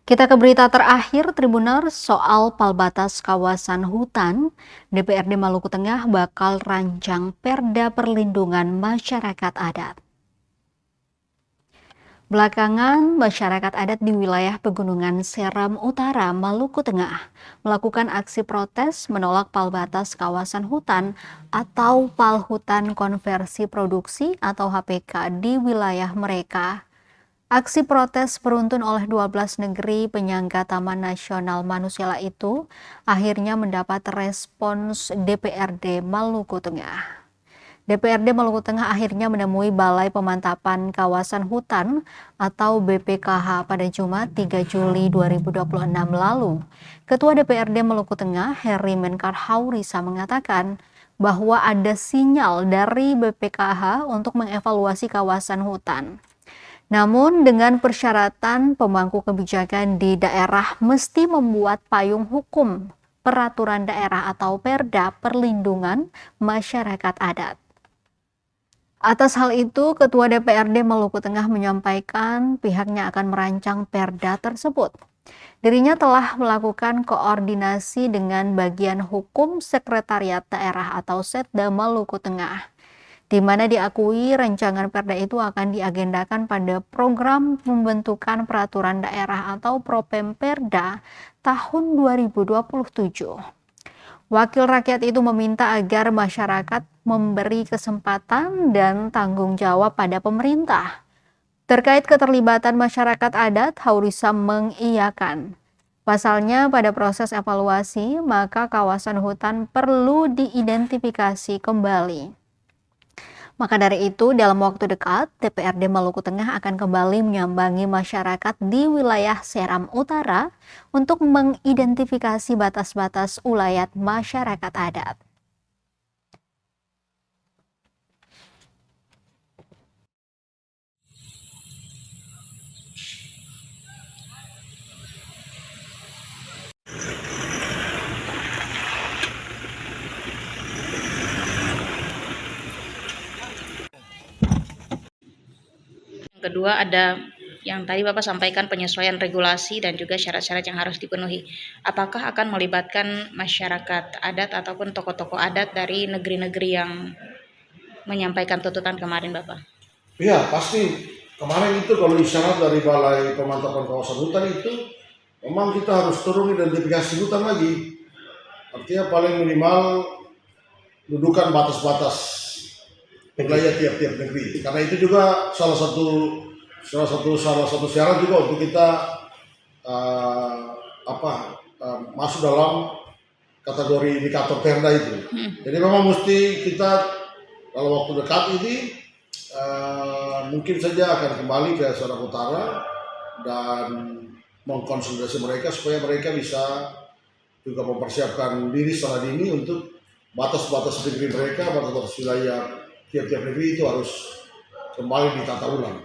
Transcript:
Kita ke berita terakhir, Tribuners, soal palbatas kawasan hutan. DPRD Maluku Tengah bakal rancang Perda Perlindungan Masyarakat Adat. Belakangan, masyarakat adat di wilayah Pegunungan Seram Utara, Maluku Tengah melakukan aksi protes menolak palbatas kawasan hutan atau Palhutan Konversi Produksi atau HPK di wilayah mereka. Aksi protes beruntun oleh 12 negeri penyangga Taman Nasional Manusela itu akhirnya mendapat respons DPRD Maluku Tengah. DPRD Maluku Tengah akhirnya menemui Balai Pemantapan Kawasan Hutan atau BPKH pada Jumat 3 Juli 2026 lalu. Ketua DPRD Maluku Tengah, Heri Menkar Haurisa mengatakan bahwa ada sinyal dari BPKH untuk mengevaluasi kawasan hutan. Namun dengan persyaratan pemangku kebijakan di daerah mesti membuat payung hukum peraturan daerah atau Perda Perlindungan Masyarakat Adat. Atas hal itu, Ketua DPRD Maluku Tengah menyampaikan pihaknya akan merancang Perda tersebut. Dirinya telah melakukan koordinasi dengan bagian hukum Sekretariat Daerah atau Setda Maluku Tengah, di mana diakui rancangan Perda itu akan diagendakan pada program pembentukan peraturan daerah atau Propemperda tahun 2027. Wakil rakyat itu meminta agar masyarakat memberi kesempatan dan tanggung jawab pada pemerintah. Terkait keterlibatan masyarakat adat, Haurisa mengiyakan. Pasalnya pada proses evaluasi, maka kawasan hutan perlu diidentifikasi kembali. Maka dari itu, dalam waktu dekat, DPRD Maluku Tengah akan kembali menyambangi masyarakat di wilayah Seram Utara untuk mengidentifikasi batas-batas ulayat masyarakat adat. Kedua, ada yang tadi Bapak sampaikan penyesuaian regulasi dan juga syarat-syarat yang harus dipenuhi. Apakah akan melibatkan masyarakat adat ataupun tokoh-tokoh adat dari negeri-negeri yang menyampaikan tuntutan kemarin, Bapak? Iya, pasti. Kemarin itu kalau isyarat dari Balai Pemantapan Kawasan Hutan itu, memang kita harus turun identifikasi hutan lagi. Artinya paling minimal dudukan batas-batas wilayah tiap-tiap negeri. Karena itu juga salah satu syarat juga untuk kita masuk dalam kategori indikator Perda itu. Jadi memang mesti kita dalam waktu dekat ini mungkin saja akan kembali ke Seram Utara dan mengkonsolidasi mereka supaya mereka bisa juga mempersiapkan diri secara dini untuk batas-batas negeri mereka, batas-batas wilayah tiap-tiap negeri itu harus kembali ditata ulang.